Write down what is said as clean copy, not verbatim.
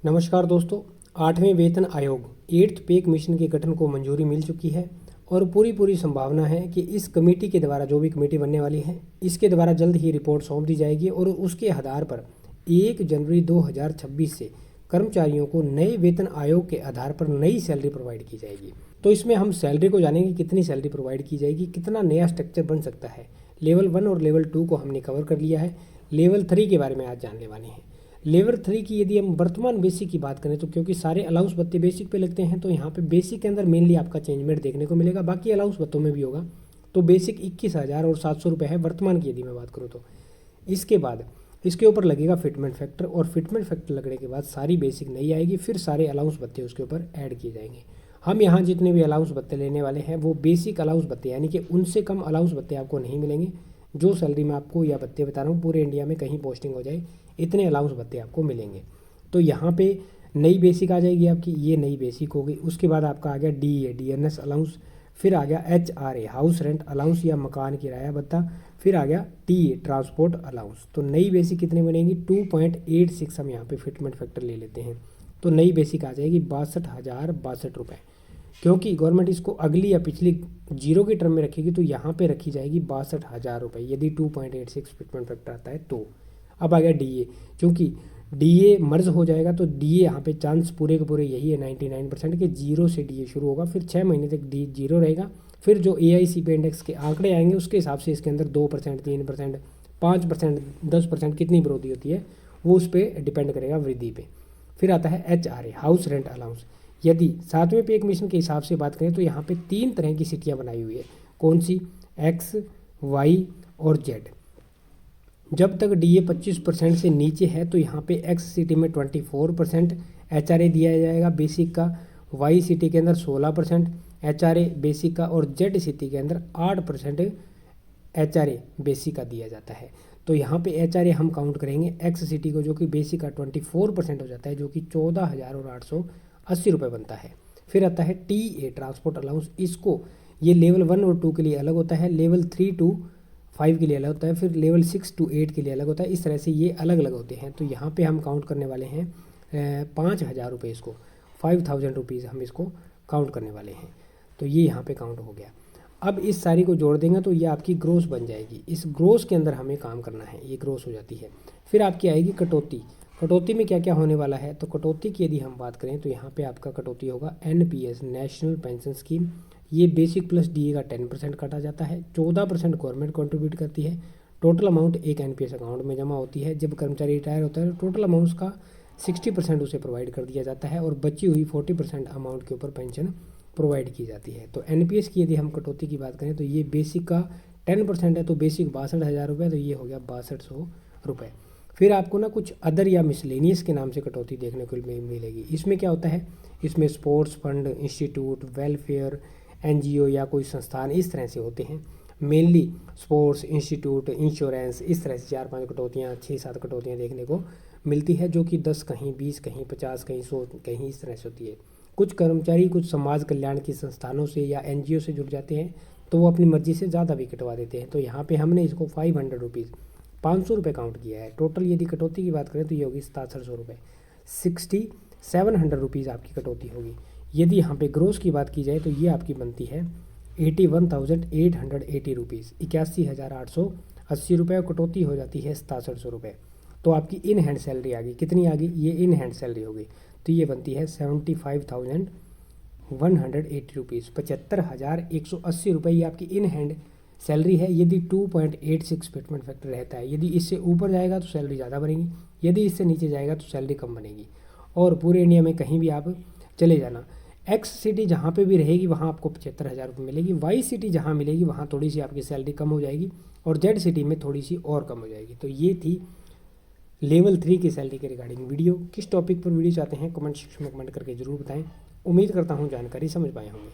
नमस्कार दोस्तों। 8वें वेतन आयोग 8th पे कमीशन के गठन को मंजूरी मिल चुकी है और पूरी संभावना है कि इस कमेटी के द्वारा, जो भी कमेटी बनने वाली है, इसके द्वारा जल्द ही रिपोर्ट सौंप दी जाएगी और उसके आधार पर 1 जनवरी 2026 से कर्मचारियों को नए वेतन आयोग के आधार पर नई सैलरी प्रोवाइड की जाएगी। तो इसमें हम सैलरी को जानेंगे, कितनी सैलरी प्रोवाइड की जाएगी, कितना नया स्ट्रक्चर बन सकता है। लेवल 1 और लेवल 2 को हमने कवर कर लिया है। लेवल 3 के बारे में आज जानने वाले हैं। लेवल 3 की यदि हम वर्तमान बेसिक की बात करें तो क्योंकि सारे अलाउंस भत्ते बेसिक पे लगते हैं, तो यहाँ पे बेसिक के अंदर मेनली आपका चेंजमेंट देखने को मिलेगा, बाकी अलाउंस भत्तों में भी होगा। तो बेसिक 21,000 और 700 रुपये है वर्तमान की यदि मैं बात करूँ तो। इसके बाद इसके ऊपर लगेगा फिटमेंट फैक्टर, और फिटमेंट फैक्टर लगने के बाद सारी बेसिक नहीं आएगी, फिर सारे अलाउंस भत्ते उसके ऊपर ऐड किए जाएंगे। हम यहाँ जितने भी अलाउंस भत्ते लेने वाले हैं वो बेसिक अलाउंस भत्ते, यानी कि उनसे कम अलाउंस भत्ते आपको नहीं मिलेंगे। जो सैलरी मैं आपको या भत्ते बता रहा हूँ, पूरे इंडिया में कहीं पोस्टिंग हो जाए, इतने अलाउंस भत्ते आपको मिलेंगे। तो यहाँ पे नई बेसिक आ जाएगी आपकी, ये नई बेसिक हो गई। उसके बाद आपका आ गया डीएनएस अलाउंस, फिर आ गया एचआरए हाउस रेंट अलाउंस या मकान किराया भत्ता, फिर आ गया टीए ट्रांसपोर्ट अलाउंस। तो नई बेसिक कितने बनेगी? 2.86 हम यहाँ पे फिटमेंट फैक्टर ले लेते हैं, तो नई बेसिक आ जाएगी 62,062 रुपये। क्योंकि गवर्नमेंट इसको अगली या पिछली जीरो की टर्म में रखेगी, तो यहाँ पे रखी जाएगी 62,000 रुपये यदि 2.86 फिटमेंट फैक्टर आता है तो। अब आ गया डीए, क्योंकि डीए मर्ज हो जाएगा तो डीए यहाँ पे चांस पूरे के पूरे यही है 99% के जीरो से डीए शुरू होगा, फिर 6 महीने तक डी जीरो रहेगा। फिर जो AICP इंडेक्स के आंकड़े आएंगे उसके हिसाब से इसके अंदर 2%, 3%, 5%, 10% कितनी वृद्धि होती है वो उस पर डिपेंड करेगा वृद्धि पे। फिर आता है HRA हाउस रेंट अलाउंस। यदि 7वें पे कमीशन के हिसाब से बात करें तो यहाँ पे 3 तरह की सिटियाँ बनाई हुई है। कौन सी? X, Y और Z। जब तक डीए 25% से नीचे है तो यहाँ पे X सिटी में 24% HRA दिया जाएगा बेसिक का, Y सिटी के अंदर 16% HRA बेसिक का, और Z सिटी के अंदर 8% HRA बेसिक का दिया जाता है। तो यहाँ पे HRA हम काउंट करेंगे X सिटी को, जो कि बेसिक का 24% हो जाता है, जो कि 14,880 रुपये बनता है। फिर आता है TA ट्रांसपोर्ट अलाउंस। इसको ये लेवल 1 और 2 के लिए अलग होता है, लेवल 3 to 5 के लिए अलग होता है, फिर लेवल 6 to 8 के लिए अलग होता है। इस तरह से ये अलग अलग होते हैं। तो यहाँ पे हम काउंट करने वाले हैं 5,000 रुपये, इसको 5,000 रुपीज़ हम इसको काउंट करने वाले हैं। तो ये यहाँ पे काउंट हो गया। अब इस सारी को जोड़ देंगे तो ये आपकी ग्रोस बन जाएगी। इस ग्रोस के अंदर हमें काम करना है, ये ग्रोस हो जाती है। फिर आपकी आएगी कटौती। कटौती में क्या क्या होने वाला है? तो कटौती की यदि हम बात करें तो यहाँ पे आपका कटौती होगा NPS नेशनल पेंशन स्कीम। ये बेसिक प्लस डीए का 10% काटा जाता है, 14% गवर्नमेंट कंट्रीब्यूट करती है। टोटल अमाउंट एक NPS अकाउंट में जमा होती है। जब कर्मचारी रिटायर होता है टोटल अमाउंट का 60% उसे प्रोवाइड कर दिया जाता है और बची हुई 40% अमाउंट के ऊपर पेंशन प्रोवाइड की जाती है। तो NPS की यदि हम कटौती की बात करें तो ये बेसिक का 10% है, तो बेसिक 62,000 रुपये, तो ये हो गया 6200 रुपये। फिर आपको ना कुछ अदर या मिसलेनियस के नाम से कटौती देखने को मिलेगी। इसमें क्या होता है? इसमें sports fund, institute, welfare, NGO या कोई संस्थान, इस तरह से होते हैं। मेनली स्पोर्ट्स, इंस्टीट्यूट, इंश्योरेंस, इस तरह से 4-5 कटौतियाँ, 6-7 कटौतियाँ देखने को मिलती है, जो कि 10 कहीं, 20 कहीं, 50 कहीं, 100 कहीं, इस तरह से होती है। कुछ कर्मचारी कुछ समाज कल्याण की संस्थानों से या NGO से जुड़ जाते हैं तो वो अपनी मर्जी से ज़्यादा भी कटवा देते हैं। तो यहाँ पे हमने इसको 500 रुपीज़, 500 रुपये काउंट किया है। टोटल यदि कटौती की बात करें तो ये होगी 6700 रुपये, 6700 रुपीज़ आपकी कटौती होगी। यदि यहाँ पे ग्रोस की बात की जाए तो ये आपकी बनती है 81,880 रुपीज़, 81,880 रुपये, और कटौती हो जाती है 6700 रुपये। तो आपकी इन हैंड सैलरी आ गई। कितनी आ गई? ये इन हैंड सैलरी होगी, तो ये बनती है 75,180 रुपीज़, 75,180 रुपये। ये आपकी इन हैंड सैलरी है यदि 2.86 फिटमेंट फैक्टर रहता है। यदि इससे ऊपर जाएगा तो सैलरी ज़्यादा बनेगी, यदि इससे नीचे जाएगा तो सैलरी कम बनेगी। और पूरे इंडिया में कहीं भी आप चले जाना, X सिटी जहाँ पे भी रहेगी वहाँ आपको 75,000 रुपये मिलेगी। Y सिटी जहाँ मिलेगी वहाँ थोड़ी सी आपकी सैलरी कम हो जाएगी, और Z सिटी में थोड़ी सी और कम हो जाएगी। तो ये थी लेवल 3 की सैलरी के रिगार्डिंग वीडियो। किस टॉपिक पर वीडियो चाहते हैं कमेंट सेक्शन में कमेंट करके ज़रूर बताएं। उम्मीद करता हूँ जानकारी समझ पाए होंगे।